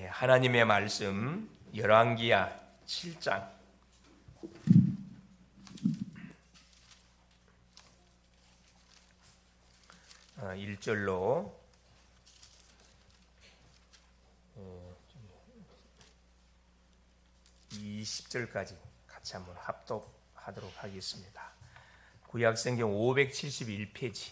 하나님의 말씀 열왕기야 7장 1절로 20절까지 같이 한번 합독하도록 하겠습니다. 구약성경 571페이지.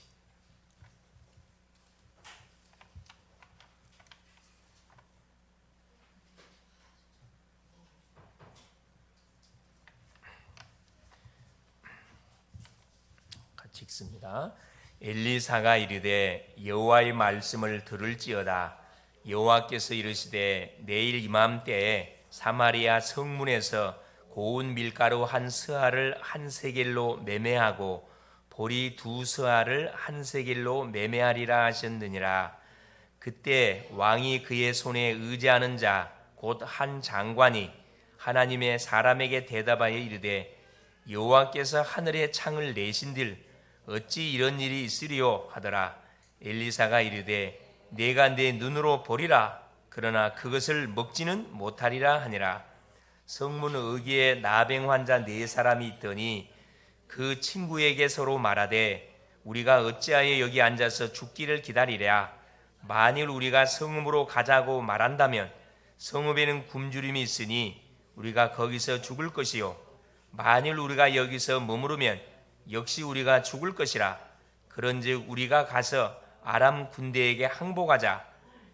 같이 읽습니다. 엘리사가 이르되 여호와의 말씀을 들을지어다. 여호와께서 이르시되 내일 이맘때에 사마리아 성문에서 고운 밀가루 한 스아를 한 세겔로 매매하고 보리 두 스아를 한 세겔로 매매하리라 하셨느니라. 그때 왕이 그의 손에 의지하는 자 곧 한 장관이 하나님의 사람에게 대답하여 이르되 여호와께서 하늘의 창을 내신들 어찌 이런 일이 있으리요 하더라. 엘리사가 이르되 내가 내 눈으로 보리라. 그러나 그것을 먹지는 못하리라 하니라. 성문 의기에 나병 환자 4사람이 있더니 그 친구에게 서로 말하되 우리가 어찌하여 여기 앉아서 죽기를 기다리랴. 만일 우리가 성읍으로 가자고 말한다면 성읍에는 굶주림이 있으니 우리가 거기서 죽을 것이요 만일 우리가 여기서 머무르면 역시 우리가 죽을 것이라. 그런즉 우리가 가서 아람 군대에게 항복하자.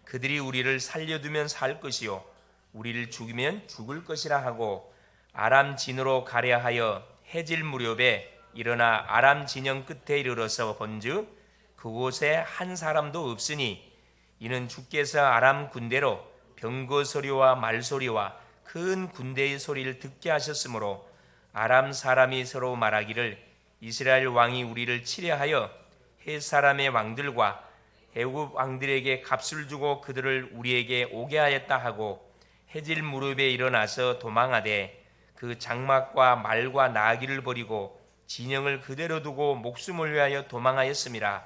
그들이 우리를 살려두면 살 것이요 우리를 죽이면 죽을 것이라 하고 아람 진으로 가려 하여 해질 무렵에 일어나 아람 진영 끝에 이르러서 본즉 그곳에 한 사람도 없으니 이는 주께서 아람 군대로 병거 소리와 말소리와 큰 군대의 소리를 듣게 하셨으므로 아람 사람이 서로 말하기를 이스라엘 왕이 우리를 치려하여 헷 사람의 왕들과 애굽 왕들에게 값을 주고 그들을 우리에게 오게 하였다 하고 해질 무렵에 일어나서 도망하되 그 장막과 말과 나귀를 버리고 진영을 그대로 두고 목숨을 위하여 도망하였음이라.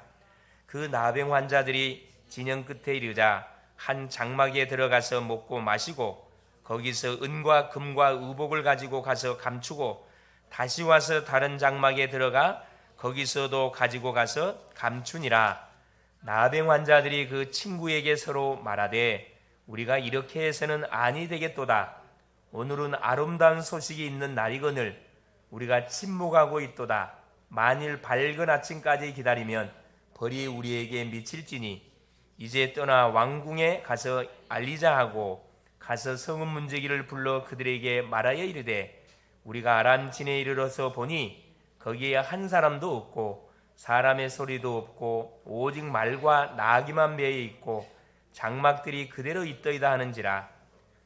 그 나병 환자들이 진영 끝에 이르자 한 장막에 들어가서 먹고 마시고 거기서 은과 금과 의복을 가지고 가서 감추고 다시 와서 다른 장막에 들어가 거기서도 가지고 가서 감추니라. 나병 환자들이 그 친구에게 서로 말하되 우리가 이렇게 해서는 아니 되겠도다. 오늘은 아름다운 소식이 있는 날이거늘 우리가 침묵하고 있도다. 만일 밝은 아침까지 기다리면 벌이 우리에게 미칠지니 이제 떠나 왕궁에 가서 알리자 하고 가서 성읍 문지기를 불러 그들에게 말하여 이르되 우리가 아람 진에 이르러서 보니 거기에 한 사람도 없고 사람의 소리도 없고 오직 말과 나귀만 매여 있고 장막들이 그대로 있더이다 하는지라.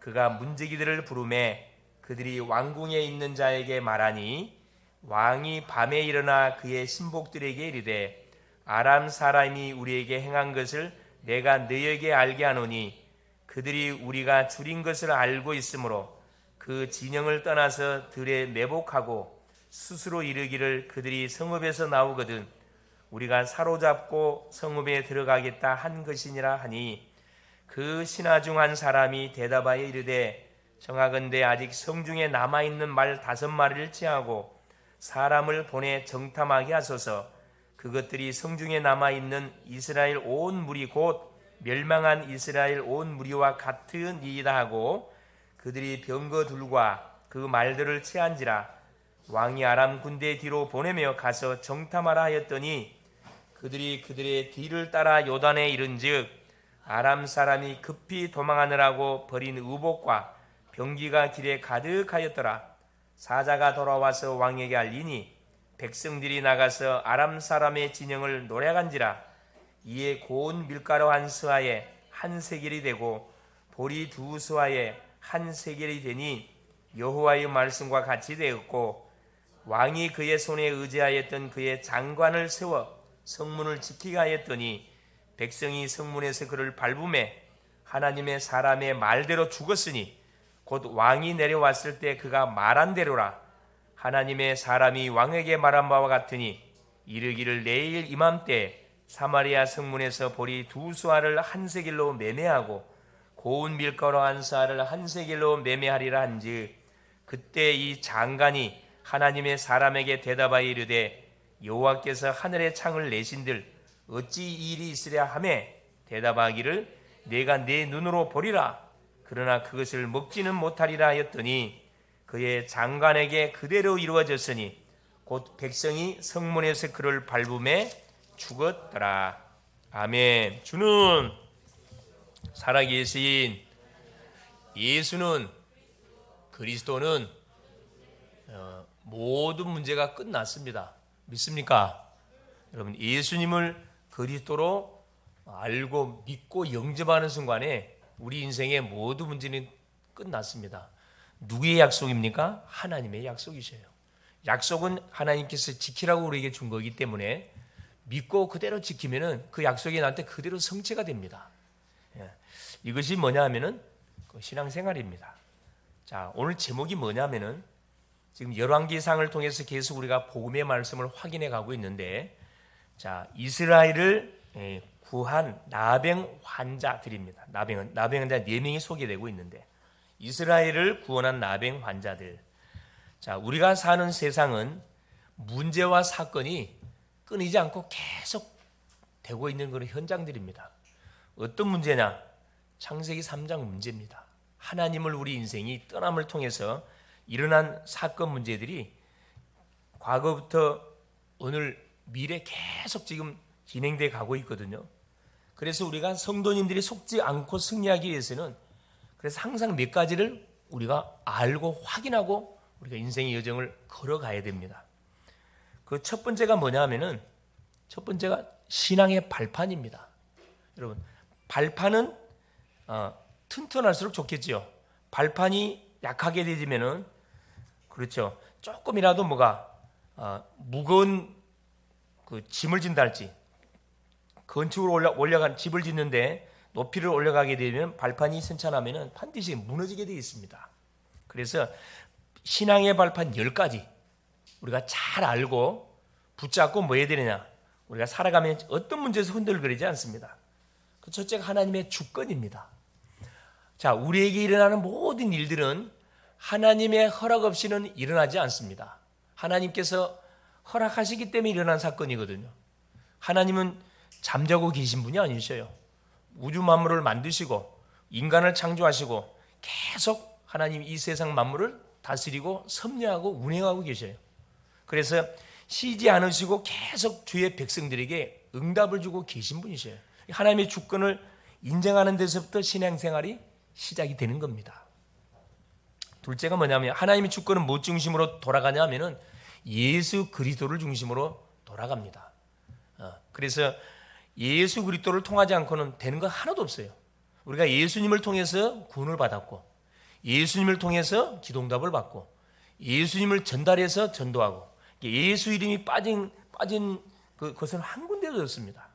그가 문지기들을 부르매 그들이 왕궁에 있는 자에게 말하니 왕이 밤에 일어나 그의 신복들에게 이르되 아람 사람이 우리에게 행한 것을 내가 너에게 알게 하노니 그들이 우리가 줄인 것을 알고 있으므로 그 진영을 떠나서 들에 매복하고 스스로 이르기를 그들이 성읍에서 나오거든 우리가 사로잡고 성읍에 들어가겠다 한 것이니라 하니 그 신하 중 한 사람이 대답하여 이르되 정하건대 아직 성중에 남아있는 말 5마리를 취하고 사람을 보내 정탐하게 하소서. 그것들이 성중에 남아있는 이스라엘 온 무리 곧 멸망한 이스라엘 온 무리와 같은 이이다 하고 그들이 병거들과 그 말들을 취한지라. 왕이 아람 군대 뒤로 보내며 가서 정탐하라 하였더니 그들이 그들의 뒤를 따라 요단에 이른즉 아람 사람이 급히 도망하느라고 버린 의복과 병기가 길에 가득하였더라. 사자가 돌아와서 왕에게 알리니 백성들이 나가서 아람 사람의 진영을 노래간지라. 이에 고운 밀가루 한 스아에 한 세겔이 되고 보리 2스아에 한 세겔이 되니 여호와의 말씀과 같이 되었고 왕이 그의 손에 의지하였던 그의 장관을 세워 성문을 지키게 하였더니 백성이 성문에서 그를 밟음에 하나님의 사람의 말대로 죽었으니 곧 왕이 내려왔을 때 그가 말한 대로라. 하나님의 사람이 왕에게 말한 바와 같으니 이르기를 내일 이맘때 사마리아 성문에서 보리 2스아를 한 세겔로 매매하고 고운 밀가루 한 쌀을 한 세겔로 매매하리라 한즉 그때 이 장관이 하나님의 사람에게 대답하여 이르되 여호와께서 하늘의 창을 내신들 어찌 이 일이 있으랴 하매 대답하기를 내가 내 눈으로 보리라 그러나 그것을 먹지는 못하리라 하였더니 그의 장관에게 그대로 이루어졌으니 곧 백성이 성문에서 그를 밟음에 죽었더라. 아멘. 주는 살아계신 예수는 그리스도는 모든 문제가 끝났습니다. 믿습니까? 여러분 예수님을 그리스도로 알고 믿고 영접하는 순간에 우리 인생의 모든 문제는 끝났습니다. 누구의 약속입니까? 하나님의 약속이셔요. 약속은 하나님께서 지키라고 우리에게 준 거기 때문에 믿고 그대로 지키면은 그 약속이 나한테 그대로 성취가 됩니다. 이것이 뭐냐 하면은 신앙생활입니다. 자, 오늘 제목이 뭐냐면은 지금 열왕기상을 통해서 계속 우리가 복음의 말씀을 확인해 가고 있는데 자, 이스라엘을 구한 나병 환자들입니다. 나병 환자 4명이 소개되고 있는데 이스라엘을 구원한 나병 환자들. 자, 우리가 사는 세상은 문제와 사건이 끊이지 않고 계속 되고 있는 그런 현장들입니다. 어떤 문제냐? 창세기 3장 문제입니다. 하나님을 우리 인생이 떠남을 통해서 일어난 사건 문제들이 과거부터 오늘 미래 계속 지금 진행돼 가고 있거든요. 그래서 우리가 성도님들이 속지 않고 승리하기 위해서는 그래서 항상 몇 가지를 우리가 알고 확인하고 우리가 인생의 여정을 걸어가야 됩니다. 그 첫 번째가 뭐냐 하면은 첫 번째가 신앙의 발판입니다. 여러분 발판은 튼튼할수록 좋겠죠. 발판이 약하게 되지면은 그렇죠. 조금이라도 뭐가 무거운 그 짐을 진다 할지 건축으로 올라간 집을 짓는데 높이를 올라가게 되면 발판이 선천하면은 반드시 무너지게 되어 있습니다. 그래서 신앙의 발판 10가지 우리가 잘 알고 붙잡고 뭐 해야 되느냐? 우리가 살아가면 어떤 문제에서 흔들거리지 않습니다. 그 첫째가 하나님의 주권입니다. 자, 우리에게 일어나는 모든 일들은 하나님의 허락 없이는 일어나지 않습니다. 하나님께서 허락하시기 때문에 일어난 사건이거든요. 하나님은 잠자고 계신 분이 아니셔요. 우주 만물을 만드시고 인간을 창조하시고 계속 하나님 이 세상 만물을 다스리고 섭리하고 운행하고 계셔요. 그래서 쉬지 않으시고 계속 주의 백성들에게 응답을 주고 계신 분이셔요. 하나님의 주권을 인정하는 데서부터 신앙생활이 시작이 되는 겁니다. 둘째가 뭐냐면 하나님의 주권은 뭐 중심으로 돌아가냐 하면은 예수 그리스도를 중심으로 돌아갑니다. 그래서 예수 그리스도를 통하지 않고는 되는 거 하나도 없어요. 우리가 예수님을 통해서 구원을 받았고 예수님을 통해서 기도응답을 받고 예수님을 전달해서 전도하고 예수 이름이 빠진 그것은 한 군데도 없습니다.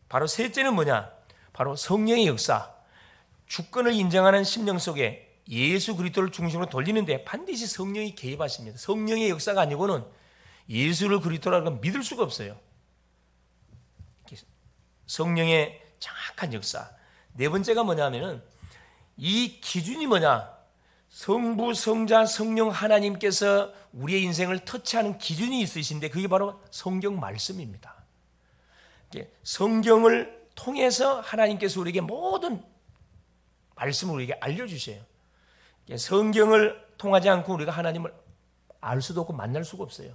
바로 셋째는 뭐냐? 바로 성령의 역사. 주권을 인정하는 심령 속에 예수 그리스도를 중심으로 돌리는데 반드시 성령이 개입하십니다. 성령의 역사가 아니고는 예수를 그리스도라고 믿을 수가 없어요. 성령의 정확한 역사. 네 번째가 뭐냐면은 이 기준이 뭐냐? 성부, 성자, 성령 하나님께서 우리의 인생을 터치하는 기준이 있으신데 그게 바로 성경 말씀입니다. 성경을 통해서 하나님께서 우리에게 모든 말씀을 우리에게 알려주셔요. 성경을 통하지 않고 우리가 하나님을 알 수도 없고 만날 수가 없어요.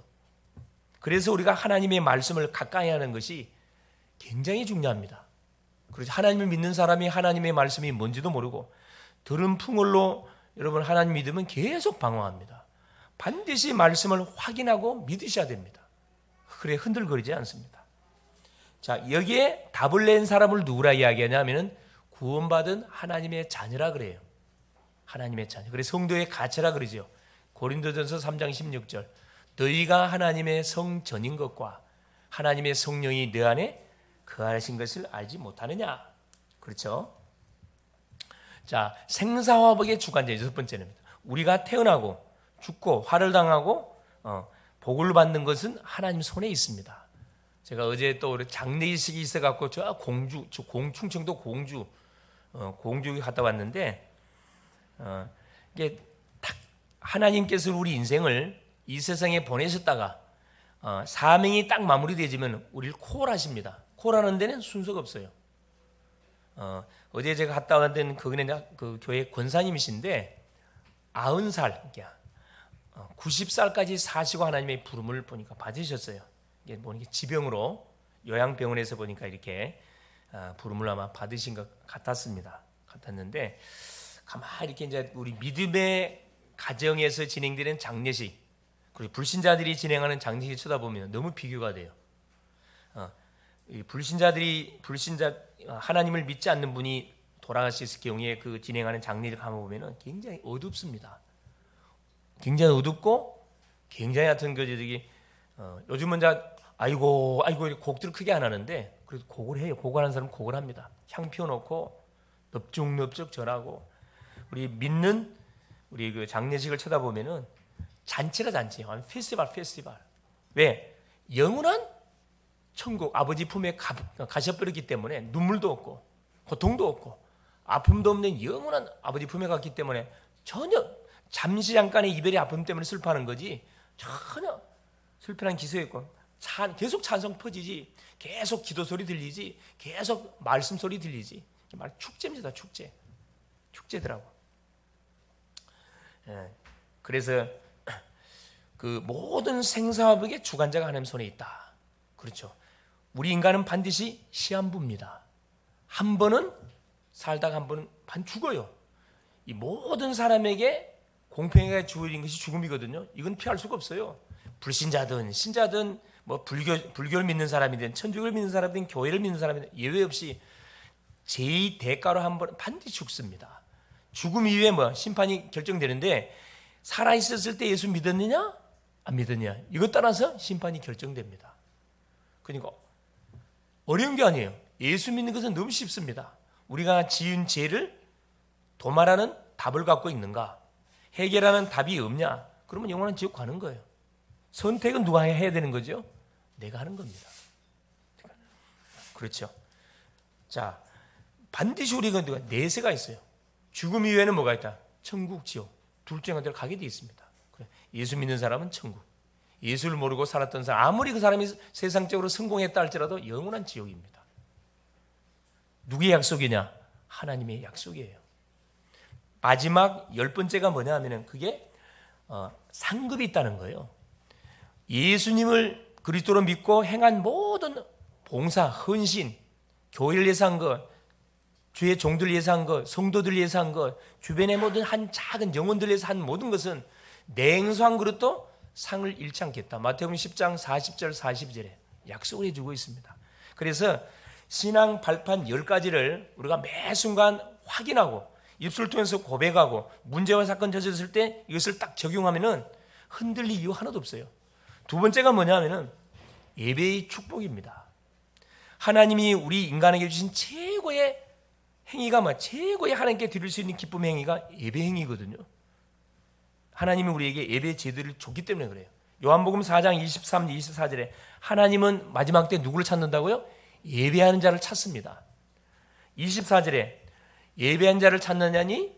그래서 우리가 하나님의 말씀을 가까이 하는 것이 굉장히 중요합니다. 그래서 하나님을 믿는 사람이 하나님의 말씀이 뭔지도 모르고 들은 풍월로 여러분 하나님 믿으면 계속 방황합니다. 반드시 말씀을 확인하고 믿으셔야 됩니다. 그래 흔들거리지 않습니다. 자, 여기에 답을 낸 사람을 누구라 이야기하냐면은 구원받은 하나님의 자녀라 그래요. 하나님의 자녀. 그래서 성도의 가치라 그러죠. 고린도전서 3장 16절. 너희가 하나님의 성전인 것과 하나님의 성령이 너 안에 거하신 것을 알지 못하느냐. 그렇죠? 자, 생사화복의 주관자 여섯 번째입니다. 우리가 태어나고 죽고 화를 당하고 복을 받는 것은 하나님 손에 있습니다. 제가 어제 또 우리 장례식이 있어갖고 저 충청도 공주 공주에 갔다 왔는데 이게 딱 하나님께서 우리 인생을 이 세상에 보내셨다가 사명이 딱 마무리되지면 우리를 콜하십니다. 콜하는 데는 순서가 없어요. 어제 제가 갔다 왔던 그 교회 권사님이신데 90살, 90살까지 사시고 하나님의 부름을 보니까 받으셨어요. 이게 보니까 지병으로 요양병원에서 보니까 이렇게 부름을 아마 받으신 것 같았는데 가만히 이렇게 이제 우리 믿음의 가정에서 진행되는 장례식 그리고 불신자들이 진행하는 장례식 쳐다보면 너무 비교가 돼요. 이 불신자 하나님을 믿지 않는 분이 돌아가셨을 경우에 그 진행하는 장례를 가만 보면은 굉장히 어둡습니다. 굉장히 어둡고 굉장히 하여튼 그저기 요즘은 이제 아이고 곡들을 크게 안 하는데 그래도 곡을 해요. 곡을 하는 사람은 곡을 합니다. 향 피워놓고 넙죽넙죽 전하고 우리 믿는 우리 그 장례식을 쳐다보면은 잔치라 잔치, 페스티벌. 왜? 영원한 천국 아버지 품에 가셔버렸기 때문에 눈물도 없고 고통도 없고 아픔도 없는 영원한 아버지 품에 갔기 때문에 전혀 잠시 잠깐의 이별의 아픔 때문에 슬퍼하는 거지 전혀 슬퍼한 기색이 있고 계속 찬송 퍼지지 계속 기도 소리 들리지 계속 말씀 소리 들리지 축제입니다. 축제더라고. 그래서 그 모든 생사화복의 주관자가 하나님 손에 있다. 그렇죠. 우리 인간은 반드시 시한부입니다. 한 번은 살다가 한 번은 죽어요. 이 모든 사람에게 공평하게 주어진 것이 죽음이거든요. 이건 피할 수가 없어요. 불신자든 신자든 뭐 불교를 믿는 사람이든 천주교를 믿는 사람이든 교회를 믿는 사람이든 예외 없이 제 대가로 한 번 반드시 죽습니다. 죽음 이후에 뭐 심판이 결정되는데 살아 있었을 때 예수 믿었느냐 안 믿었느냐 이것 따라서 심판이 결정됩니다. 그러니까 어려운 게 아니에요. 예수 믿는 것은 너무 쉽습니다. 우리가 지은 죄를 도말하는 답을 갖고 있는가? 해결하는 답이 없냐? 그러면 영원한 지옥 가는 거예요. 선택은 누가 해야 되는 거죠? 내가 하는 겁니다. 그렇죠. 자, 반드시 우리가 내세가 있어요. 죽음 이후에는 뭐가 있다? 천국, 지옥. 둘 중에 하나를 가게 돼 있습니다. 예수 믿는 사람은 천국. 예수를 모르고 살았던 사람, 아무리 그 사람이 세상적으로 성공했다 할지라도 영원한 지옥입니다. 누구의 약속이냐? 하나님의 약속이에요. 마지막 10번째가 뭐냐 하면은 그게 상급이 있다는 거예요. 예수님을 그리스도로 믿고 행한 모든 봉사, 헌신, 교회를 위해서 한 것, 주의 종들 위해서 한 것, 성도들 위해서 한 것, 주변의 모든 한 작은 영혼들 위해서 한 모든 것은 냉소한 그릇도 상을 잃지 않겠다. 마태복음 10장 40절 42절에 약속을 해주고 있습니다. 그래서 신앙 발판 10가지를 우리가 매 순간 확인하고 입술을 통해서 고백하고 문제와 사건 젖었을 때 이것을 딱 적용하면은 흔들릴 이유 하나도 없어요. 두 번째가 뭐냐 하면은 예배의 축복입니다. 하나님이 우리 인간에게 주신 최고의 행위가 최고의 하나님께 드릴 수 있는 기쁨 행위가 예배 행위거든요. 하나님이 우리에게 예배 제도를 줬기 때문에 그래요. 요한복음 4장 23, 24절에 하나님은 마지막 때 누구를 찾는다고요? 예배하는 자를 찾습니다. 24절에 예배한 자를 찾느냐니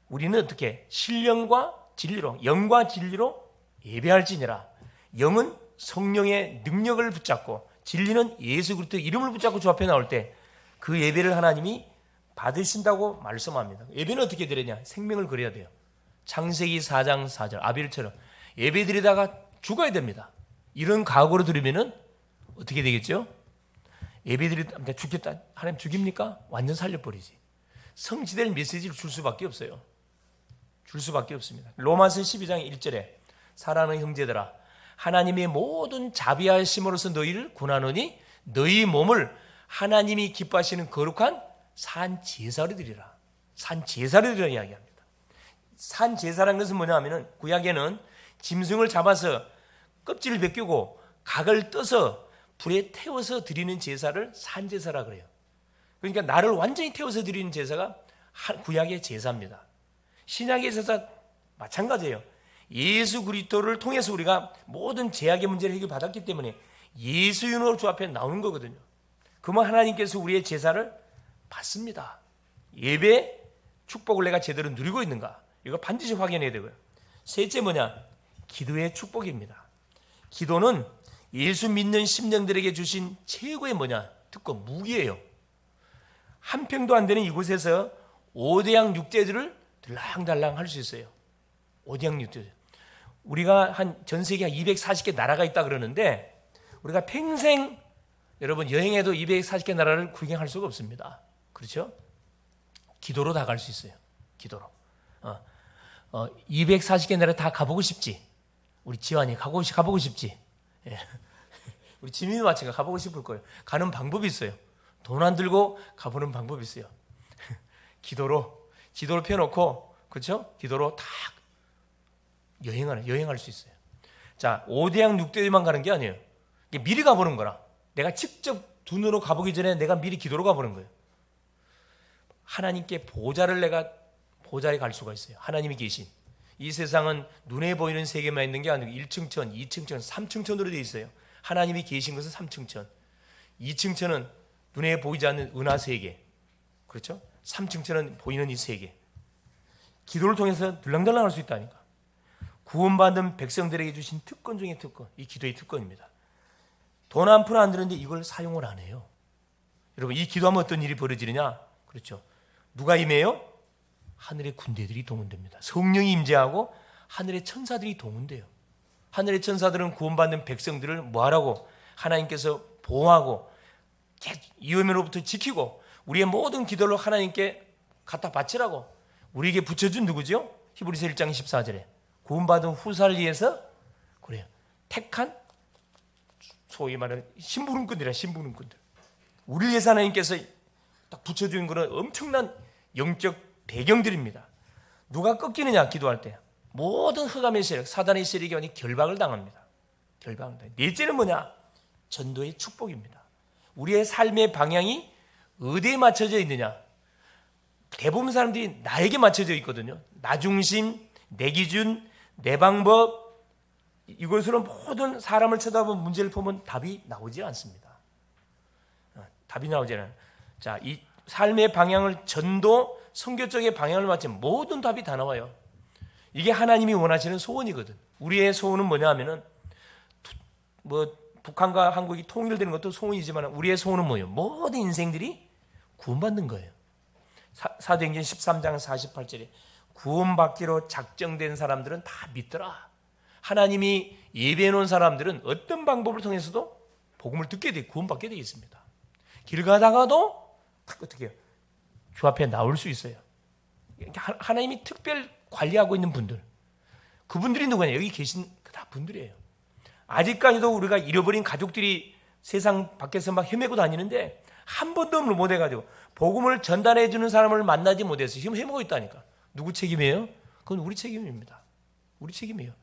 우리는 어떻게 신령과 진리로 영과 진리로 예배할지니라. 영은 성령의 능력을 붙잡고 진리는 예수 그리스도 이름을 붙잡고 주 앞에 나올 때 그 예배를 하나님이 받으신다고 말씀합니다. 예배는 어떻게 드리냐? 생명을 걸어야 돼요. 창세기 4장 4절 아벨처럼 예배 드리다가 죽어야 됩니다. 이런 각오로 드리면은 어떻게 되겠죠? 예배 드리다 죽겠다. 하나님 죽입니까? 완전 살려버리지. 성취될 메시지를 줄 수밖에 없어요. 줄 수밖에 없습니다. 로마서 12장 1절에 사랑하는 형제들아 하나님의 모든 자비하심으로써 너희를 구하노니 너희 몸을 하나님이 기뻐하시는 거룩한 산 제사를 드리라. 산 제사를 드리라 이야기합니다. 산 제사라는 것은 뭐냐 하면은 구약에는 짐승을 잡아서 껍질을 벗기고 각을 떠서 불에 태워서 드리는 제사를 산 제사라 그래요. 그러니까 나를 완전히 태워서 드리는 제사가 구약의 제사입니다. 신약의 제사 마찬가지예요. 예수 그리스도를 통해서 우리가 모든 죄악의 문제를 해결받았기 때문에 예수 이름으로 주 앞에 나오는 거거든요. 그러면 하나님께서 우리의 제사를 받습니다. 예배 축복을 내가 제대로 누리고 있는가? 이거 반드시 확인해야 되고요. 셋째 뭐냐? 기도의 축복입니다. 기도는 예수 믿는 심령들에게 주신 최고의 뭐냐? 특권, 무기예요. 한 평도 안 되는 이곳에서 5대양 6대들을 들랑달랑 할 수 있어요. 5대양 6대. 우리가 전 세계 한 240개 나라가 있다 그러는데 우리가 평생 여러분 여행해도 240개 나라를 구경할 수가 없습니다. 그렇죠? 기도로 다 갈 수 있어요. 기도로. 240개 나라 다 가보고 싶지? 우리 지환이 가보고 싶지? 예. 우리 지민이 마찬가지가 가보고 싶을 거예요. 가는 방법이 있어요. 돈 안 들고 가보는 방법이 있어요. 기도로 펴놓고, 그렇죠? 기도로 다 여행할 수 있어요. 자, 5대양 6대만 가는 게 아니에요. 미리 가보는 거라. 내가 직접 눈으로 가보기 전에 내가 미리 기도로 가보는 거예요. 하나님께 보좌에 갈 수가 있어요. 하나님이 계신. 이 세상은 눈에 보이는 세계만 있는 게 아니고 1층천, 2층천, 3층천으로 되어 있어요. 하나님이 계신 것은 3층천. 2층천은 눈에 보이지 않는 은하 세계. 그렇죠? 3층천은 보이는 이 세계. 기도를 통해서 들랑달랑 할 수 있다니까. 구원받은 백성들에게 주신 특권 중에 특권. 이 기도의 특권입니다. 돈 한 푼 안 드는데 이걸 사용을 안 해요. 여러분, 이 기도하면 어떤 일이 벌어지느냐? 그렇죠. 누가 임해요? 하늘의 군대들이 동원됩니다. 성령이 임재하고 하늘의 천사들이 동원돼요. 하늘의 천사들은 구원받는 백성들을 뭐하라고? 하나님께서 보호하고 위험으로부터 지키고 우리의 모든 기도를 하나님께 갖다 바치라고 우리에게 붙여준 누구죠? 히브리서 1장 14절에 구원받은 후사를 위해서 그래요. 택한 소위 말하는 심부름꾼들이야. 심부름꾼들. 우리를 위해서 하나님께서 딱 붙여준 그런 엄청난 영적 배경들입니다. 누가 꺾이느냐? 기도할 때 모든 흑암의 세력, 사단의 세력이 완전히 결박을 당합니다. 결박을 당합니다. 넷째는 뭐냐? 전도의 축복입니다. 우리의 삶의 방향이 어디에 맞춰져 있느냐? 대부분 사람들이 나에게 맞춰져 있거든요. 나 중심, 내 기준, 내 방법, 이것으로 모든 사람을 쳐다보면 문제를 보면 답이 나오지 않습니다. 답이 나오지 않아요. 자, 이 삶의 방향을 전도, 선교 쪽의 방향을 맞추면 모든 답이 다 나와요. 이게 하나님이 원하시는 소원이거든. 우리의 소원은 뭐냐 하면은 북한과 한국이 통일되는 것도 소원이지만 우리의 소원은 뭐예요? 모든 인생들이 구원받는 거예요. 사도행전 13장 48절에 구원받기로 작정된 사람들은 다 믿더라. 하나님이 예배해 놓은 사람들은 어떤 방법을 통해서도 복음을 듣게 돼 구원받게 되어 있습니다. 길 가다가도 어떻게 해요? 주 앞에 나올 수 있어요. 하나님이 특별 관리하고 있는 분들, 그분들이 누구냐? 여기 계신 다 분들이에요. 아직까지도 우리가 잃어버린 가족들이 세상 밖에서 막 헤매고 다니는데 한 번도 못 해가지고 복음을 전달해 주는 사람을 만나지 못해서 지금 헤매고 있다니까. 누구 책임이에요? 그건 우리 책임입니다. 우리 책임이에요.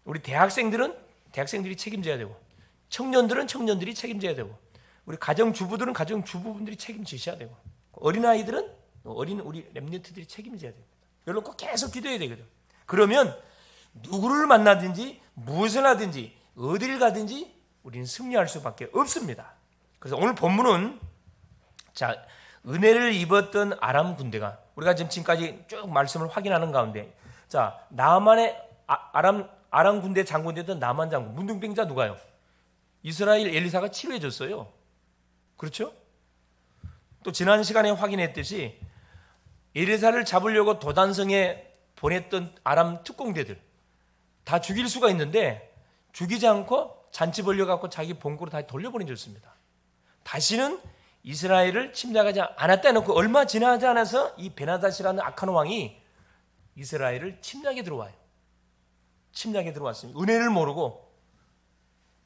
우리 대학생들이 책임져야 되고, 청년들은 청년들이 책임져야 되고, 우리 가정주부들은 가정주부분들이 책임지셔야 되고, 어린아이들은 우리 렘넌트들이 책임져야 됩니다. 이걸로 꼭 계속 기도해야 되거든. 그러면 누구를 만나든지 무엇을 하든지 어디를 가든지 우리는 승리할 수밖에 없습니다. 그래서 오늘 본문은 자, 은혜를 입었던 아람 군대가 우리가 지금까지 쭉 말씀을 확인하는 가운데 자, 나만의 아람 군대 장군이었던 나만 장군, 문둥병자 누가요? 이스라엘 엘리사가 치료해 줬어요. 그렇죠? 또 지난 시간에 확인했듯이 엘리사를 잡으려고 도단성에 보냈던 아람 특공대들 다 죽일 수가 있는데 죽이지 않고 잔치 벌려갖고 자기 본국으로 다시 돌려보내줬습니다. 다시는 이스라엘을 침략하지 않았다 해놓고 얼마 지나지 않아서 이 베나닷이라는 악한 왕이 이스라엘을 침략에 들어와요. 침략에 들어왔습니다. 은혜를 모르고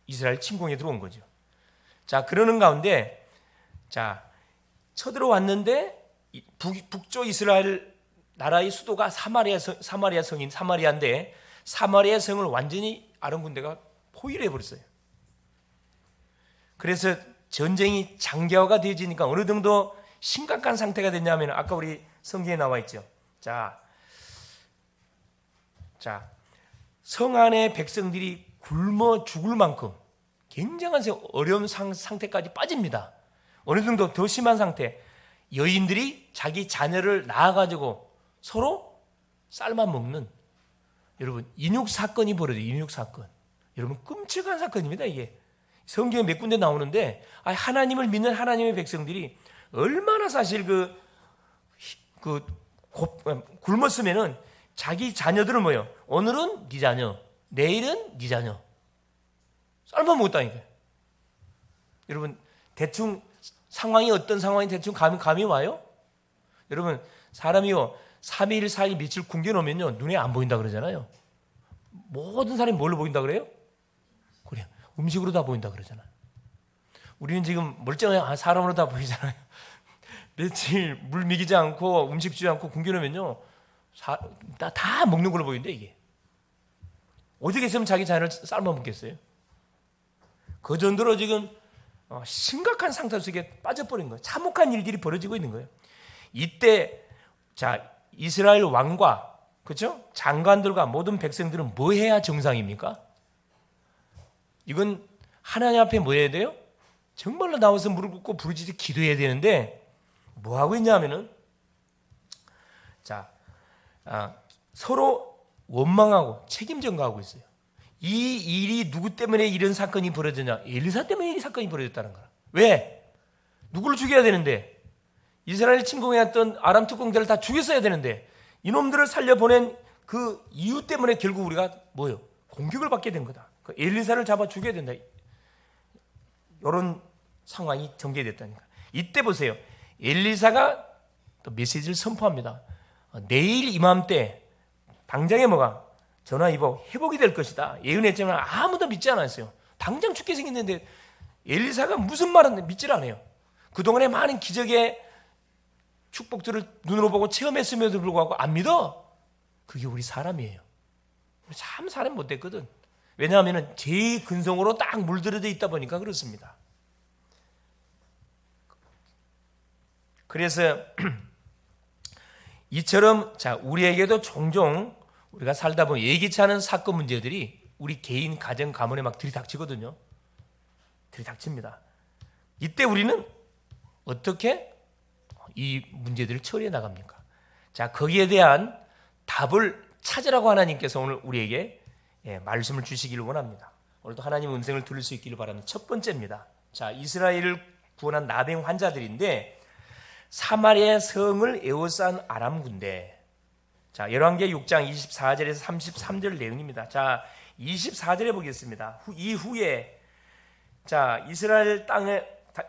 이스라엘 침공에 들어온 거죠. 자, 그러는 가운데 자, 쳐들어왔는데 북쪽 이스라엘 나라의 수도가 사마리아 성인 사마리아인데 사마리아 성을 완전히 아람 군대가 포위를 해버렸어요. 그래서 전쟁이 장기화가 되어지니까 어느 정도 심각한 상태가 됐냐면 아까 우리 성경에 나와 있죠. 자, 성 안의 백성들이 굶어 죽을 만큼 굉장한 어려운 상태까지 빠집니다. 어느 정도 더 심한 상태. 여인들이 자기 자녀를 낳아가지고 서로 삶아 먹는, 여러분, 인육 사건이 벌어져요. 인육 사건. 여러분, 끔찍한 사건입니다. 이게 성경에 몇 군데 나오는데, 하나님을 믿는 하나님의 백성들이 얼마나 사실 굶었으면은 자기 자녀들을 뭐요? 오늘은 네 자녀, 내일은 네 자녀 삶아 먹었다니까요. 여러분, 대충 상황이 어떤 상황이 대충 감이 와요? 여러분, 사람이요 3일, 4일, 며칠 굶겨 놓으면요 눈에 안 보인다 그러잖아요. 모든 사람이 뭘로 보인다 그래요? 그래, 음식으로 다 보인다 그러잖아요. 우리는 지금 멀쩡해 사람으로 다 보이잖아요. 며칠 물 먹이지 않고 음식 주지 않고 굶겨 놓으면요 다 먹는 걸로 보이는데, 이게 어떻게 했으면 자기 자녀를 삶아 먹겠어요? 그 정도로 지금 심각한 상태 속에 빠져버린 거예요. 참혹한 일들이 벌어지고 있는 거예요. 이때 자 이스라엘 왕과 그렇죠? 장관들과 모든 백성들은 뭐 해야 정상입니까? 이건 하나님 앞에 뭐 해야 돼요? 정말로 나와서 무릎 꿇고 부르짖어 기도해야 되는데 뭐 하고 있냐면은 서로 원망하고 책임 전가하고 있어요. 이 일이 누구 때문에 이런 사건이 벌어졌냐? 엘리사 때문에 이 사건이 벌어졌다는 거야. 왜? 누구를 죽여야 되는데, 이스라엘 침공해왔던 아람 특공대를 다 죽였어야 되는데, 이놈들을 살려보낸 그 이유 때문에 결국 우리가 뭐요? 공격을 받게 된 거다. 그 엘리사를 잡아 죽여야 된다. 이런 상황이 전개됐다니까. 이때 보세요. 엘리사가 또 메시지를 선포합니다. 내일 이맘때 당장에 뭐가 전화위복 회복이 될 것이다. 예언했지만 아무도 믿지 않았어요. 당장 죽게 생겼는데 엘리사가 무슨 말은 믿질 않아요. 그동안의 많은 기적의 축복들을 눈으로 보고 체험했음에도 불구하고 안 믿어. 그게 우리 사람이에요. 참 사람 못됐거든. 왜냐하면 제 근성으로 딱 물들어져 있다 보니까 그렇습니다. 그래서 이처럼 우리에게도 종종 우리가 살다 보면 예기치 않은 사건 문제들이 우리 개인 가정 가문에 막 들이닥치거든요. 들이닥칩니다. 이때 우리는 어떻게 이 문제들을 처리해 나갑니까? 거기에 대한 답을 찾으라고 하나님께서 오늘 우리에게 말씀을 주시기를 원합니다. 오늘도 하나님의 음성을 들을 수 있기를 바랍니다. 첫 번째입니다. 이스라엘을 구원한 나병 환자들인데 사마리아 성을 에워싼 아람 군대. 열왕기 6장 24절에서 33절 내용입니다. 24절에 보겠습니다. 이후에 이스라엘 땅에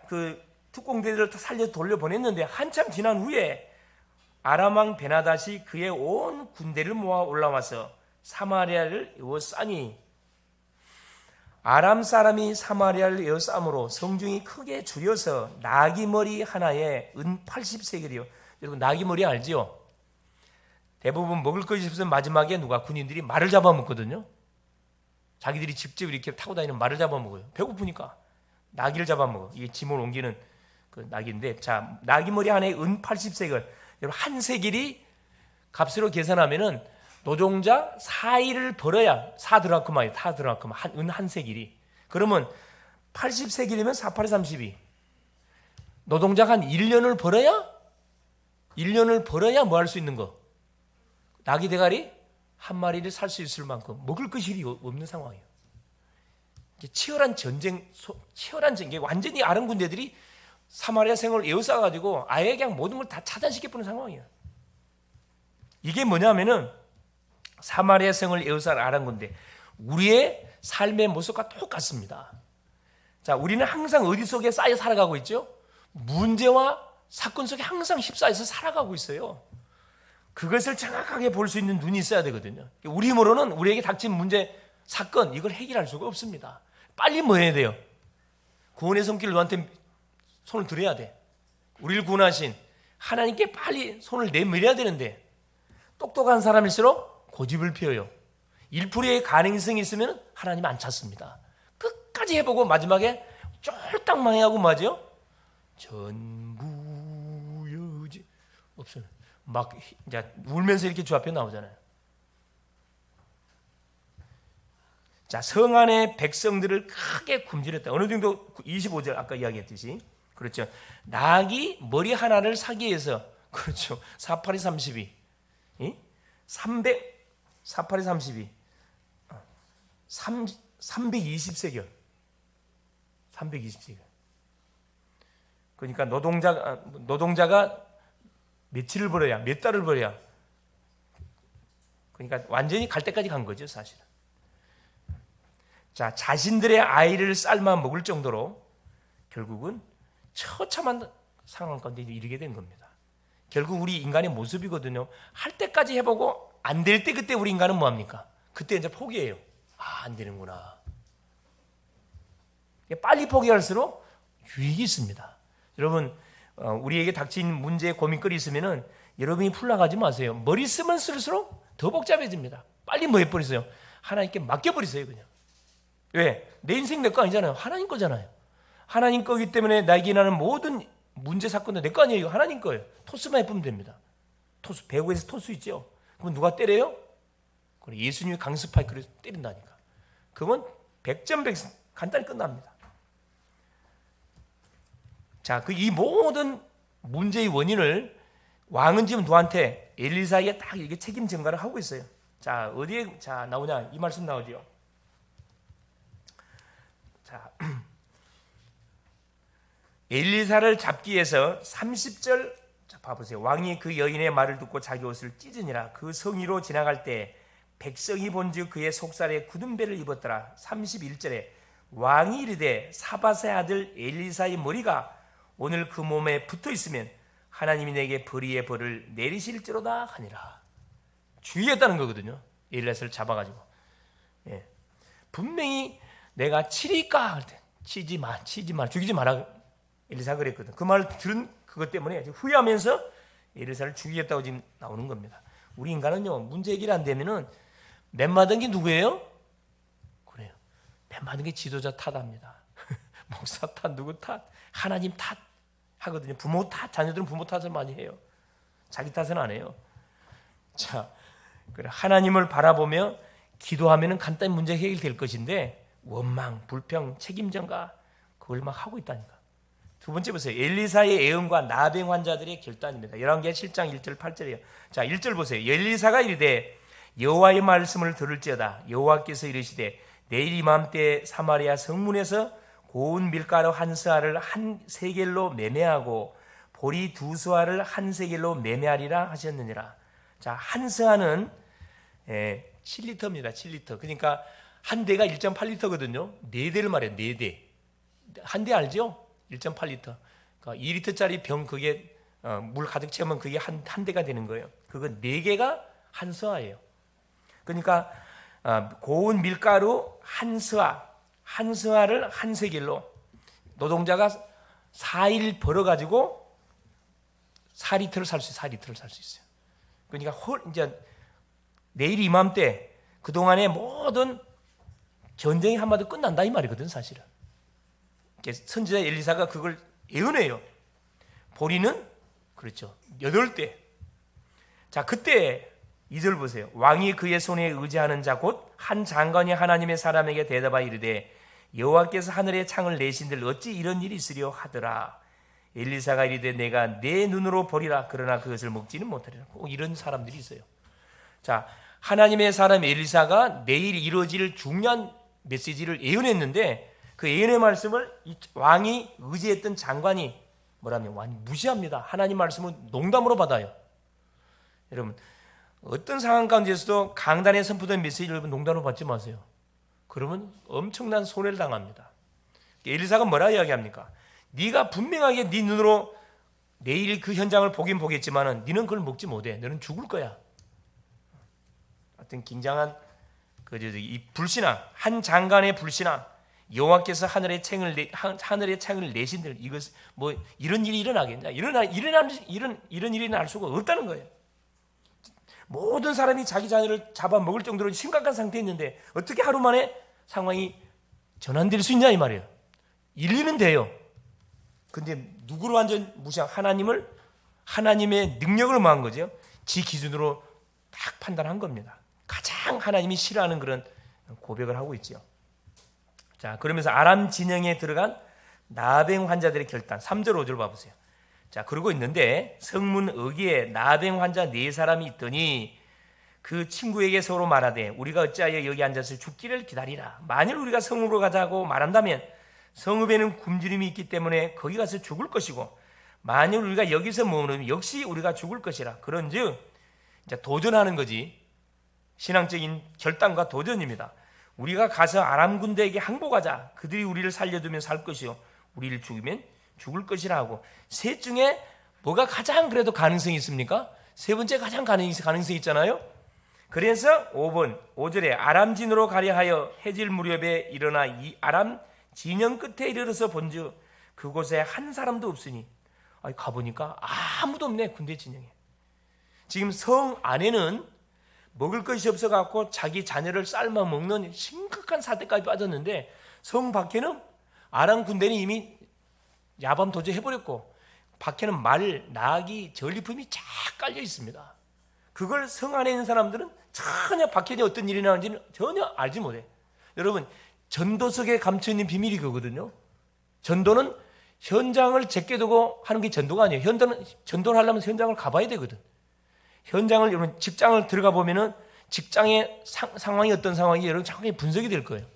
그 특공대들을 살려 돌려보냈는데 한참 지난 후에 아람 왕 베나닷이 그의 온 군대를 모아 올라와서 사마리아를 에워싸니 아람 사람이 사마리아를 에워싸므로 성중이 크게 줄여서 나귀 머리 하나에 은 80세겔이요. 여러분 나귀 머리 알지요? 대부분 먹을 것이 없으면 마지막에 군인들이 말을 잡아먹거든요. 자기들이 직접 이렇게 타고 다니는 말을 잡아먹어요. 배고프니까 나귀를 잡아먹어. 이게 짐을 옮기는 그 나귀인데, 나귀 머리 하나에 은 80세겔. 여러분 한 세겔이 값으로 계산하면은 노동자 4일을 벌어야 4드라크마예요. 4드라크마. 은 한 세겔이. 그러면 80세겔이면 4, 8, 32. 노동자가 한 1년을 벌어야 1년을 벌어야 뭐 할 수 있는 거? 나귀 대가리 한 마리를 살 수 있을 만큼 먹을 것이 없는 상황이에요. 치열한 전쟁, 완전히 아람 군대들이 사마리아 성을 에워싸가지고 아예 그냥 모든 걸 다 차단시켜버리는 상황이에요. 이게 뭐냐면은 사마리아 성을 에워싼 아람 군대, 우리의 삶의 모습과 똑같습니다. 우리는 항상 어디 속에 쌓여 살아가고 있죠? 문제와 사건 속에 항상 휩싸여서 살아가고 있어요. 그것을 정확하게 볼 수 있는 눈이 있어야 되거든요. 우리 힘으로는 우리에게 닥친 문제, 사건 이걸 해결할 수가 없습니다. 빨리 뭐 해야 돼요? 구원의 손길을 너한테 손을 들어야 돼. 우리를 구원하신 하나님께 빨리 손을 내밀어야 되는데 똑똑한 사람일수록 고집을 피워요. 1%의 가능성이 있으면 하나님 안 찾습니다. 끝까지 해보고 마지막에 쫄딱 망해하고 뭐하죠? 전부여지 없어요. 막 이제 울면서 이렇게 주 앞에 나오잖아요. 성 안의 백성들을 크게 굶주렸다. 어느 정도 25절 아까 이야기했듯이 그렇죠. 낙이 머리 하나를 사기 위해서 그렇죠. 4, 8이 32. 4, 8이 32. 320세겔. 320세겔. 그러니까 노동자가 며칠을 벌어야, 몇 달을 벌어야. 그러니까 완전히 갈 때까지 간 거죠, 사실은. 자, 자신들의 아이를 삶아 먹을 정도로 결국은 처참한 상황 가운데 이르게 된 겁니다. 결국 우리 인간의 모습이거든요. 할 때까지 해보고 안 될 때 그때 우리 인간은 뭐합니까? 그때 이제 포기해요. 안 되는구나. 빨리 포기할수록 유익이 있습니다. 여러분, 우리에게 닥친 문제, 고민거리 있으면은 여러분이 풀나가지 마세요. 머리 쓰면 쓸수록 더 복잡해집니다. 빨리 뭐 해버리세요? 하나님께 맡겨버리세요, 그냥. 왜? 내 인생 내 거 아니잖아요. 하나님 거잖아요. 하나님 거기 때문에 나에게 일어나는 모든 문제, 사건도 내 거 아니에요. 하나님 거예요. 토스만 해보면 됩니다. 토스, 배구에서 토스 있죠? 그럼 누가 때려요? 그래, 예수님이 강스파이크를 때린다니까. 그건 100점 100점 간단히 끝납니다. 자, 이 모든 문제의 원인을 왕은 지금 누구한테 엘리사에게 딱 이게 책임 전가를 하고 있어요. 자, 어디에 나오냐? 이 말씀 나오죠. 자, 엘리사를 잡기 위해서 30절 봐보세요. 왕이 그 여인의 말을 듣고 자기 옷을 찢으니라. 그 성위로 지나갈 때 백성이 본즉 그의 속살에 굳은 배를 입었더라. 31절에 왕이 이르되 사밧의 아들 엘리사의 머리가 오늘 그 몸에 붙어 있으면 하나님이 내게 벌이의 벌을 내리실지로다 하니라. 주의했다는 거거든요. 엘리사를 잡아가지고. 예. 분명히 내가 치리까 할 때 치지 마, 죽이지 마라. 엘리사가 그랬거든. 그 말을 들은 그것 때문에 후회하면서 엘리사를 죽이겠다고 지금 나오는 겁니다. 우리 인간은요, 문제 해결이 안 되면은 맨 맞은 게 누구예요? 그래요. 맨 맞은 게 지도자 탓합니다. 목사 탓, 누구 탓, 하나님 탓 하거든요. 부모 탓, 자녀들은 부모 탓을 많이 해요. 자기 탓은 안 해요. 자, 그래 하나님을 바라보며 기도하면은 간단히 문제 해결될 것인데 원망, 불평, 책임전가 그걸 막 하고 있다니까. 두 번째 보세요. 엘리사의 애언과 나병 환자들의 결단입니다. 열왕기하 7장 1절 8절이에요. 자, 1절 보세요. 엘리사가 이르되 여호와의 말씀을 들을지어다. 여호와께서 이르시되 내일 이맘때 사마리아 성문에서 고운 밀가루 한 스아를 한 세겔로 매매하고 보리 두 스아를 한 세겔로 매매하리라 하셨느니라. 자, 한 스아는 7리터입니다. 7리터. 그러니까 한 대가 1.8리터거든요. 네 대를 말해요. 네 대. 한 대 알죠? 1.8리터. 그러니까 2리터짜리 병 그게 물 가득 채우면 그게 한 대가 되는 거예요. 그거 4개가 한 스아예요. 그러니까 고운 밀가루 한 스아를 한 세겔로 노동자가 4일 벌어가지고 4리터를 살 수 있어요. 4리터를 살 수 있어요. 그러니까 이제 내일 이맘때 그동안의 모든 전쟁이 한마디로 끝난다 이 말이거든 사실은. 선지자 엘리사가 그걸 예언해요. 보리는 그렇죠. 8대. 자, 그때 2절 보세요. 왕이 그의 손에 의지하는 자 곧 한 장관이 하나님의 사람에게 대답하여 이르되 여호와께서 하늘의 창을 내신들 어찌 이런 일이 있으려 하더라. 엘리사가 이르되 내가 내 눈으로 보리라. 그러나 그것을 먹지는 못하리라. 꼭 이런 사람들이 있어요. 자, 하나님의 사람 엘리사가 내일 이루어질 중요한 메시지를 예언했는데 그 예언의 말씀을 이 왕이 의지했던 장관이 뭐라면 완전 무시합니다. 하나님 말씀을 농담으로 받아요. 여러분 어떤 상황 가운데서도 강단에 선포된 메시지를 여러분 농담으로 받지 마세요. 그러면 엄청난 손해를 당합니다. 엘리사가 뭐라 이야기합니까? 네가 분명하게 네 눈으로 내일 그 현장을 보긴 보겠지만은 네는 그걸 먹지 못해. 너는 죽을 거야. 어떤 굉장한 이 불신앙, 한 장관의 불신앙, 여호와께서 하늘의 창을 내신들 이것 뭐 이런 일이 일어나겠냐? 이런 일이 날 수가 없다는 거예요. 모든 사람이 자기 자녀를 잡아먹을 정도로 심각한 상태에 있는데 어떻게 하루 만에 상황이 전환될 수 있냐 이 말이에요. 일리는 돼요. 근데 누구를 완전 무시한 하나님의 능력을 망한 거죠. 지 기준으로 딱 판단한 겁니다. 가장 하나님이 싫어하는 그런 고백을 하고 있죠. 자, 그러면서 아람 진영에 들어간 나병 환자들의 결단. 3절 5절 봐보세요. 자, 그러고 있는데 성문 어귀에 나병 환자 4사람이 있더니 그 친구에게 서로 말하되 우리가 어찌하여 여기 앉아서 죽기를 기다리라. 만일 우리가 성읍으로 가자고 말한다면 성읍에는 굶주림이 있기 때문에 거기 가서 죽을 것이고 만일 우리가 여기서 머무르면 역시 우리가 죽을 것이라. 그런즉 이제 도전하는 거지. 신앙적인 결단과 도전입니다. 우리가 가서 아람 군대에게 항복하자. 그들이 우리를 살려두면 살 것이요 우리를 죽이면 죽을 것이라 하고. 셋 중에 뭐가 가장 그래도 가능성이 있습니까? 세 번째 가장 가능성이 있잖아요. 그래서 5번 5절에 아람진으로 가려 하여 해질 무렵에 일어나 이 아람 진영 끝에 이르러서 본즉 그곳에 한 사람도 없으니 가보니까 아무도 없네. 군대 진영에. 지금 성 안에는 먹을 것이 없어갖고 자기 자녀를 삶아 먹는 심각한 사태까지 빠졌는데 성 밖에는 아람 군대는 이미 야밤 도저 해버렸고 밖에는 말, 나귀, 전리품이 쫙 깔려 있습니다. 그걸 성 안에 있는 사람들은 전혀 밖에 어떤 일이 나는지는 전혀 알지 못해. 여러분, 전도 속에 감춰있는 비밀이 그거거든요. 전도는 현장을 제껴두고 하는 게 전도가 아니에요. 전도를 하려면 현장을 가봐야 되거든. 현장을, 여러분, 직장을 들어가 보면은 직장의 상황이 어떤 상황이 여러분 정확히 분석이 될 거예요.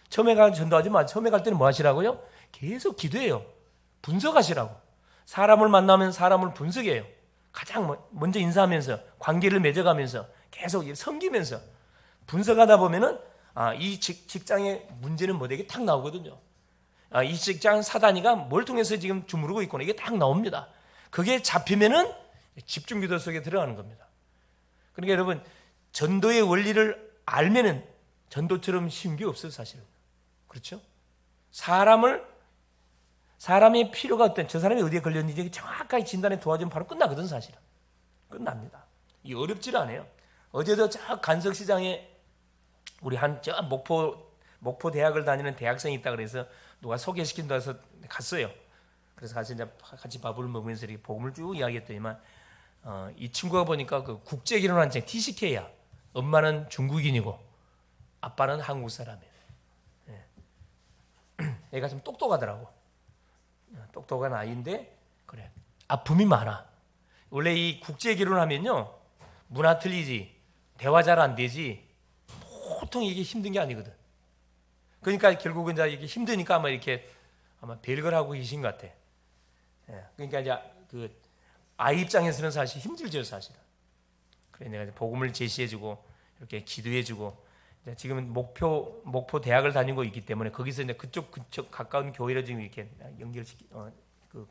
처음에 가서 전도하지 마. 처음에 갈 때는 뭐 하시라고요? 계속 기도해요. 분석하시라고. 사람을 만나면 사람을 분석해요. 가장 먼저 인사하면서 관계를 맺어가면서 계속 섬기면서 분석하다 보면은 이 직장의 문제는 뭐다 이게 딱 나오거든요. 이 직장 사단이가 뭘 통해서 지금 주무르고 있구나 이게 딱 나옵니다. 그게 잡히면은 집중기도 속에 들어가는 겁니다. 그러니까 여러분 전도의 원리를 알면은 전도처럼 쉬운 게 없어요 사실은. 그렇죠? 사람의 필요가 어떤 저 사람이 어디에 걸렸는지 정확하게 진단에 도와주면 바로 끝나거든 사실은. 끝납니다. 이 어렵지를 않아요. 어제도 저 간석시장에 우리 저 목포 대학을 다니는 대학생이 있다 그래서 누가 소개시킨다 해서 갔어요. 그래서 가서 이제 같이 밥을 먹으면서 이렇게 복음을 쭉 이야기했더니만 이 친구가 보니까 그 국제 결혼한증 TCK야. 엄마는 중국인이고 아빠는 한국 사람이에요. 애가 좀 똑똑하더라고. 똑똑한 아이인데 그래 아픔이 많아. 원래 이 국제 결혼하면요 문화 틀리지 대화 잘 안 되지 보통 이게 힘든 게 아니거든. 그러니까 결국은 이제 이게 힘드니까 아마 별걸 하고 계신 것 같아. 그러니까 이제 그 아이 입장에서는 사실 힘들죠 사실은. 그래 내가 이제 복음을 제시해주고 이렇게 기도해주고 지금은 목포 대학을 다니고 있기 때문에 거기서 이제 그쪽 가까운 교회를 지금 이렇게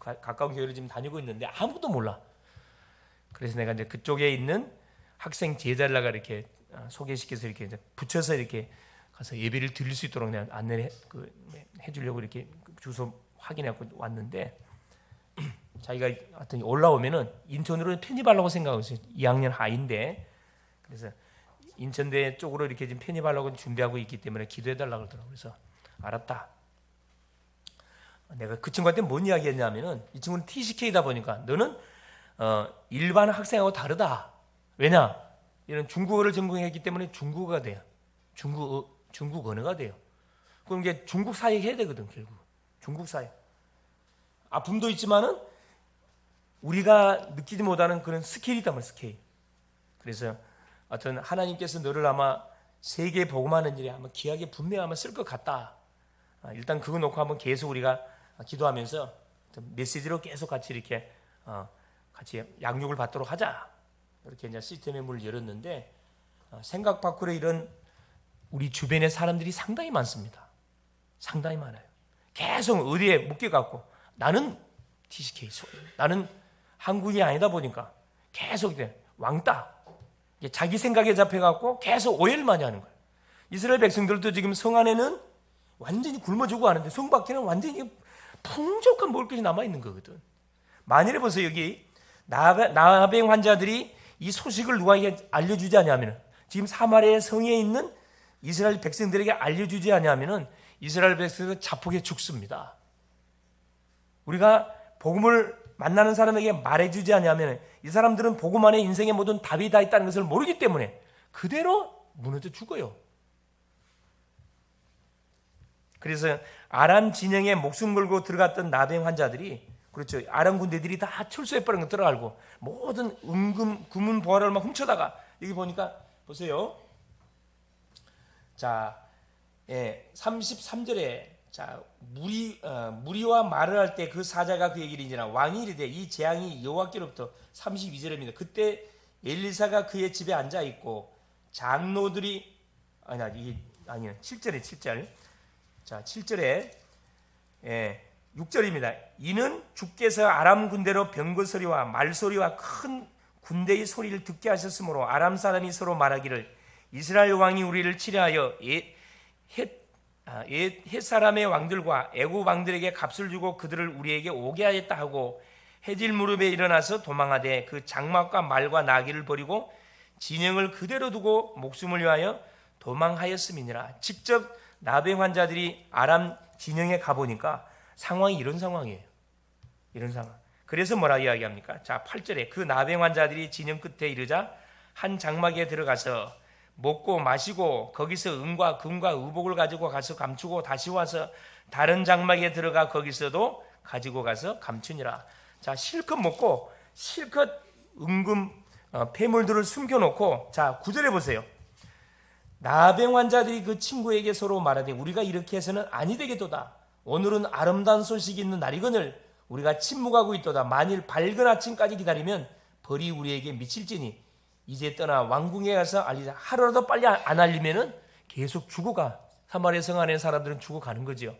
가까운 교회를 지금 다니고 있는데 아무도 몰라. 그래서 내가 이제 그쪽에 있는 학생 제자들과 이렇게 소개시켜서 이렇게 이제 붙여서 이렇게 가서 예배를 드릴 수 있도록 내가 안내를 해주려고 이렇게 주소 확인해갖고 왔는데 자기가 하여튼 올라오면은 인천으로 편입하려고 생각하고 있어요. 2학년 하인데 그래서 인천대 쪽으로 이렇게 지금 편입하려고 준비하고 있기 때문에 기도해달라고 그러더라고요. 그래서 알았다. 내가 그 친구한테 뭔 이야기했냐면은 이 친구는 TCK다 보니까 너는 일반 학생하고 다르다. 왜냐? 이런 중국어를 전공했기 때문에 중국어가 돼요. 중국 언어가 돼요. 그럼 이게 중국 사역 해야 되거든 결국. 중국 사역. 아픔도 있지만은 우리가 느끼지 못하는 그런 스케일이 있단 말이야 스케일. 그래서 하여튼 하나님께서 너를 아마 세계 복음하는 일에 아마 귀하게 분명히 아마 쓸 것 같다. 일단 그거 놓고 한번 계속 우리가 기도하면서 메시지로 계속 같이 이렇게 같이 양육을 받도록 하자. 이렇게 이제 시스템의 문을 열었는데 생각 밖으로 이런 우리 주변에 사람들이 상당히 많습니다. 상당히 많아요. 계속 어디에 묶여갖고 나는 TCK, 나는 한국이 아니다 보니까 계속 왕따. 자기 생각에 잡혀갖고 계속 오해를 많이 하는 거예요. 이스라엘 백성들도 지금 성 안에는 완전히 굶어 죽어가는데 성 밖에는 완전히 풍족한 먹을 것이 남아있는 거거든. 만일에 보세요. 여기 나병 환자들이 이 소식을 누구에게 알려주지 않냐면 지금 사마리아 성에 있는 이스라엘 백성들에게 알려주지 않냐면 이스라엘 백성들은 자폭에 죽습니다. 우리가 복음을 만나는 사람에게 말해주지 않냐면 이 사람들은 복음 안에 인생의 모든 답이 다 있다는 것을 모르기 때문에 그대로 무너져 죽어요. 그래서 아람 진영에 목숨 걸고 들어갔던 나병 환자들이, 그렇죠, 아람 군대들이 다 철수해버린 거 들어알고 모든 은금, 금은 보화를 막 훔쳐다가, 여기 보니까 보세요. 자, 33절에 자, 무리와 말을 할 때 그 사자가 그에게 이르니라 왕이 이르되 이 재앙이 여호와께로부터, 32절입니다. 그때 엘리사가 그의 집에 앉아 있고 장로들이, 아니야 7절에 7절. 자, 7절에 6절입니다. 이는 주께서 아람 군대로 병거 소리와 말소리와 큰 군대의 소리를 듣게 하셨으므로 아람 사람이 서로 말하기를 이스라엘 왕이 우리를 치려하여 헷 사람의 왕들과 애굽 왕들에게 값을 주고 그들을 우리에게 오게 하였다 하고 해질 무렵에 일어나서 도망하되 그 장막과 말과 나귀를 버리고 진영을 그대로 두고 목숨을 위하여 도망하였음이니라. 직접 나병 환자들이 아람 진영에 가보니까 상황이 이런 상황이에요. 이런 상황. 그래서 뭐라 이야기합니까? 자, 8절에 그 나병 환자들이 진영 끝에 이르자 한 장막에 들어가서 먹고 마시고 거기서 은과 금과 의복을 가지고 가서 감추고 다시 와서 다른 장막에 들어가 거기서도 가지고 가서 감추니라. 자, 실컷 먹고 실컷 은금 폐물들을 숨겨놓고, 자 9절에 보세요. 나병 환자들이 그 친구에게 서로 말하되 우리가 이렇게 해서는 아니 되겠도다. 오늘은 아름다운 소식이 있는 날이거늘 우리가 침묵하고 있도다. 만일 밝은 아침까지 기다리면 벌이 우리에게 미칠지니 이제 떠나 왕궁에 가서 알리자. 하루라도 빨리 안 알리면은 계속 죽어가. 사마리아 성 안에 사람들은 죽어가는 거죠.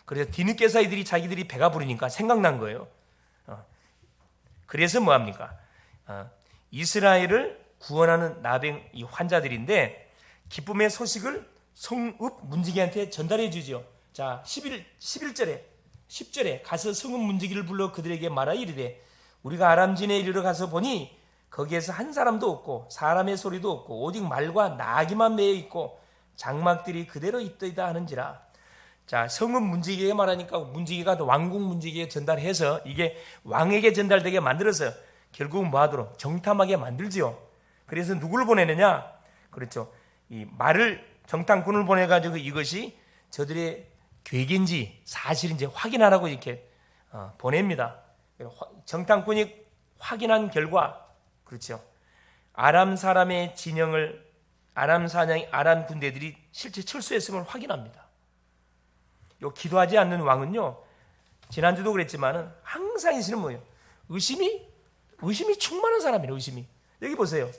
그래서 뒤늦게서 이들이 자기들이 배가 부르니까 생각난 거예요. 그래서 뭐합니까? 이스라엘을 구원하는 나병 이 환자들인데 기쁨의 소식을 성읍 문지기한테 전달해 주죠. 자, 11절에 10절에 가서 성읍 문지기를 불러 그들에게 말하 이르되 우리가 아람진에 이르러 가서 보니 거기에서 한 사람도 없고 사람의 소리도 없고 오직 말과 나귀만 매여 있고 장막들이 그대로 있더이다 하는지라. 자, 성읍 문지기에게 말하니까 문지기가 또 왕궁 문지기에 전달해서 이게 왕에게 전달되게 만들어서 결국은 뭐하도록 정탐하게 만들지요. 그래서 누구를 보내느냐? 그렇죠, 이 말을 정탐꾼을 보내가지고 이것이 저들의 계획인지 사실인지 확인하라고 이렇게 보냅니다. 정탐꾼이 확인한 결과, 그렇죠, 아람 사람의 진영을 아람 군대들이 실제 철수했음을 확인합니다. 요 기도하지 않는 왕은요, 지난주도 그랬지만은 항상 이 사람은 뭐예요? 의심이 충만한 사람이에요. 의심이. 여기 보세요.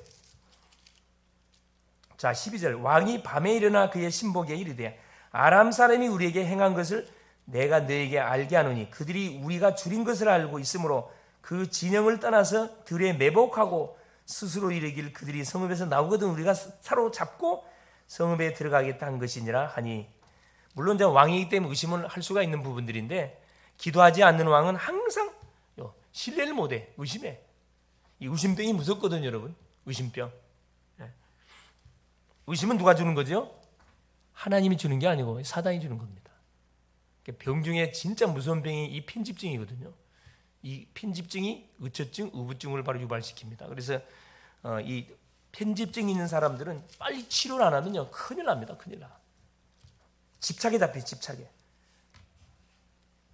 자, 12절 왕이 밤에 일어나 그의 신복에 이르되 아람 사람이 우리에게 행한 것을 내가 너에게 알게 하노니 그들이 우리가 줄인 것을 알고 있으므로 그 진영을 떠나서 들에 매복하고 스스로 이르길 그들이 성읍에서 나오거든 우리가 사로잡고 성읍에 들어가겠다 한 것이니라 하니. 물론 이제 왕이기 때문에 의심을 할 수가 있는 부분들인데 기도하지 않는 왕은 항상 신뢰를 못해. 의심해. 이 의심병이 무섭거든요, 여러분. 의심병. 의심은 누가 주는 거죠? 하나님이 주는 게 아니고 사단이 주는 겁니다. 병 중에 진짜 무서운 병이 이 편집증이거든요. 이 편집증이 의처증, 의부증을 바로 유발시킵니다. 그래서 이 편집증이 있는 사람들은 빨리 치료를 안 하면요 큰일 납니다. 큰일 나. 집착에 잡혀, 집착에.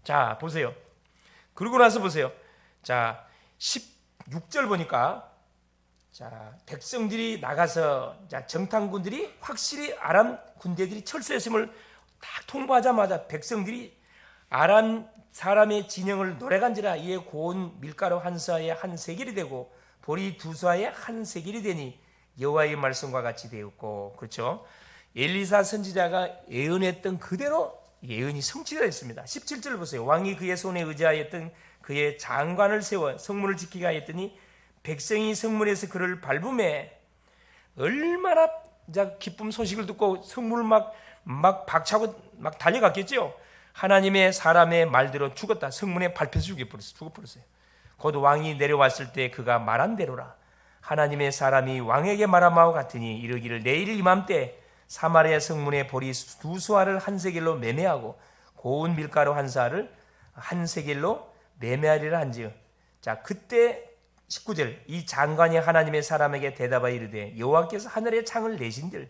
자, 보세요. 그러고 나서 보세요. 자, 16절 보니까 자, 백성들이 나가서 자, 정탐군들이 확실히 아람 군대들이 철수했음을 딱 통보하자마자 백성들이 아람 사람의 진영을 노래간지라 이에 고운 밀가루 한 사에 한 세겔이 되고 보리 두 사에 한 세겔이 되니 여호와의 말씀과 같이 되었고, 그렇죠? 엘리사 선지자가 예언했던 그대로 예언이 성취되었습니다. 17절 보세요. 왕이 그의 손에 의지하였던 그의 장관을 세워 성문을 지키게 하였더니 백성이 성문에서 그를 밟음에 얼마나 기쁨 소식을 듣고 성문을 막 박차고 막 달려갔겠죠. 하나님의 사람의 말대로 죽었다. 성문에 밟혀서 죽어버렸어요. 곧 왕이 내려왔을 때 그가 말한 대로라. 하나님의 사람이 왕에게 말함하고 같으니 이르기를 내일 이맘때 사마리아 성문에 보리 두 수알을 한 세겔로 매매하고 고운 밀가루 한 사알을 한 세겔로 매매하리라 한지요. 자, 그때 19절 이 장관이 하나님의 사람에게 대답하여 이르되 여호와께서 하늘의 창을 내신들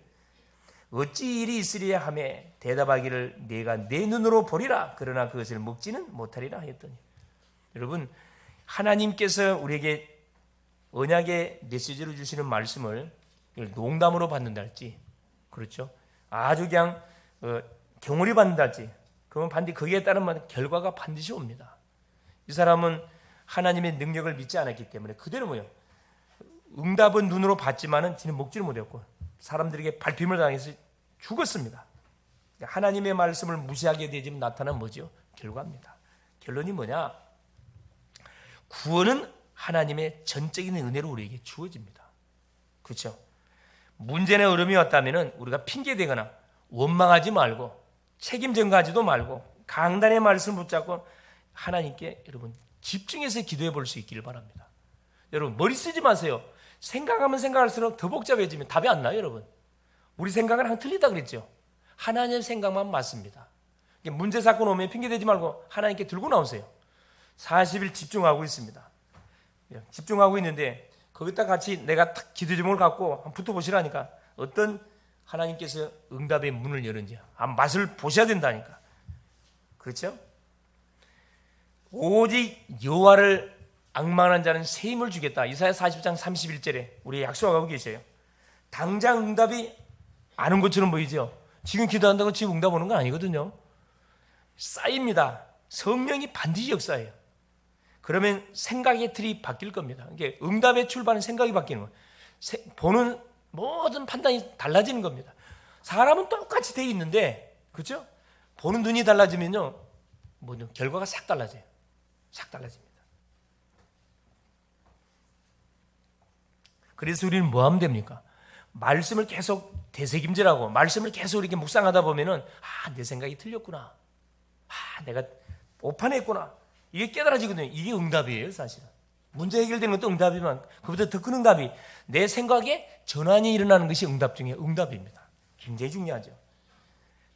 어찌 일이 있으리야 하며 대답하기를 내가 내 눈으로 보리라 그러나 그것을 먹지는 못하리라 하였더니. 여러분, 하나님께서 우리에게 언약의 메시지로 주시는 말씀을 농담으로 받는다 할지, 그렇죠? 아주 그냥 경홀히 받는다 할지, 그러면 반드시 거기에 따른 결과가 반드시 옵니다. 이 사람은 하나님의 능력을 믿지 않았기 때문에 그대로 뭐예요? 응답은 눈으로 봤지만은 지는 먹지를 못했고 사람들에게 발핌을 당해서 죽었습니다. 하나님의 말씀을 무시하게 되지만 나타난 뭐죠? 결과입니다. 결론이 뭐냐? 구원은 하나님의 전적인 은혜로 우리에게 주어집니다. 그렇죠? 문제나 어려움이 왔다면 우리가 핑계대거나 원망하지 말고 책임 전가하지도 말고 강단의 말씀을 붙잡고 하나님께 여러분 집중해서 기도해 볼 수 있기를 바랍니다. 여러분 머리 쓰지 마세요. 생각하면 생각할수록 더 복잡해지면 답이 안 나요. 여러분 우리 생각은 항상 틀리다 그랬죠. 하나님 생각만 맞습니다. 문제 사건 오면 핑계대지 말고 하나님께 들고 나오세요. 40일 집중하고 있습니다. 집중하고 있는데 거기다 같이 내가 딱 기도 제목을 갖고 한번 붙어보시라니까 어떤 하나님께서 응답의 문을 열은지 한 맛을 보셔야 된다니까. 그렇죠? 오직 여호와를 앙망하는 자는 새 힘을 주겠다. 이사야 40장 31절에 우리 약속하고 계세요. 당장 응답이 아는 것처럼 보이죠. 지금 기도한다고 지금 응답 오는 건 아니거든요. 쌓입니다. 성령이 반드시 역사해요. 그러면 생각의 틀이 바뀔 겁니다. 이게 응답의 출발은 생각이 바뀌는 거예요. 보는 모든 판단이 달라지는 겁니다. 사람은 똑같이 돼 있는데, 그렇죠? 보는 눈이 달라지면요, 결과가 싹 달라져요. 싹 달라집니다. 그래서 우리는 뭐 하면 됩니까? 말씀을 계속 되새김질하고 말씀을 계속 이렇게 묵상하다 보면은 내 생각이 틀렸구나. 내가 오판했구나. 이게 깨달아지거든요. 이게 응답이에요, 사실은. 문제 해결되는 것도 응답이지만 그보다 더 큰 응답이 내 생각에 전환이 일어나는 것이 응답 중에 응답입니다. 굉장히 중요하죠.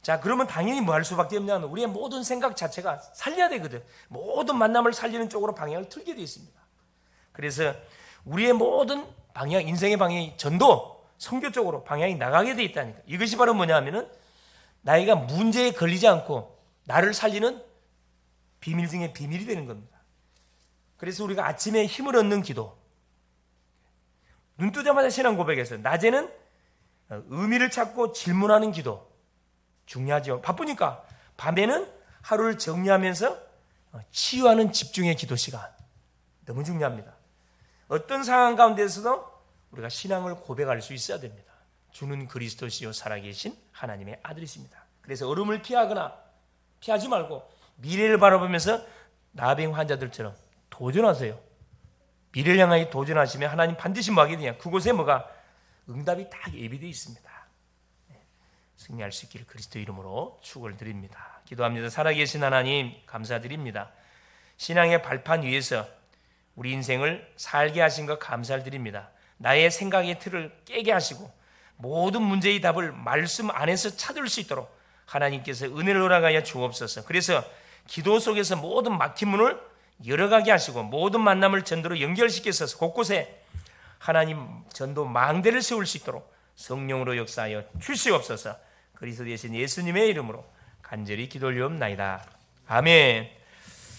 자, 그러면 당연히 뭐 할 수밖에 없냐면 우리의 모든 생각 자체가 살려야 되거든. 모든 만남을 살리는 쪽으로 방향을 틀게 되어 있습니다. 그래서 우리의 모든 방향, 인생의 방향이 전도, 선교 쪽으로 방향이 나가게 되어 있다니까. 이것이 바로 뭐냐 하면은 나이가 문제에 걸리지 않고 나를 살리는 비밀 중에 비밀이 되는 겁니다. 그래서 우리가 아침에 힘을 얻는 기도, 눈 뜨자마자 신앙 고백에서 낮에는 의미를 찾고 질문하는 기도 중요하죠. 바쁘니까 밤에는 하루를 정리하면서 치유하는 집중의 기도 시간 너무 중요합니다. 어떤 상황 가운데서도 우리가 신앙을 고백할 수 있어야 됩니다. 주는 그리스도시요 살아계신 하나님의 아들이십니다. 그래서 어려움을 피하지 말고 미래를 바라보면서 나병 환자들처럼 도전하세요. 미래를 향하여 도전하시면 하나님 반드시 뭐 하게 되냐? 그곳에 뭐가 응답이 딱 예비되어 있습니다. 승리할 수 있기를 그리스도 이름으로 축원을 드립니다. 기도합니다. 살아계신 하나님 감사드립니다. 신앙의 발판 위에서 우리 인생을 살게 하신 것 감사를 드립니다. 나의 생각의 틀을 깨게 하시고 모든 문제의 답을 말씀 안에서 찾을 수 있도록 하나님께서 은혜를 허락하여 주옵소서. 그래서 기도 속에서 모든 막힌 문을 열어가게 하시고 모든 만남을 전도로 연결시켜서 곳곳에 하나님 전도 망대를 세울 수 있도록 성령으로 역사하여 주시옵소서. 그리스도 되신 예수님의 이름으로 간절히 기도 올리옵나이다. 아멘.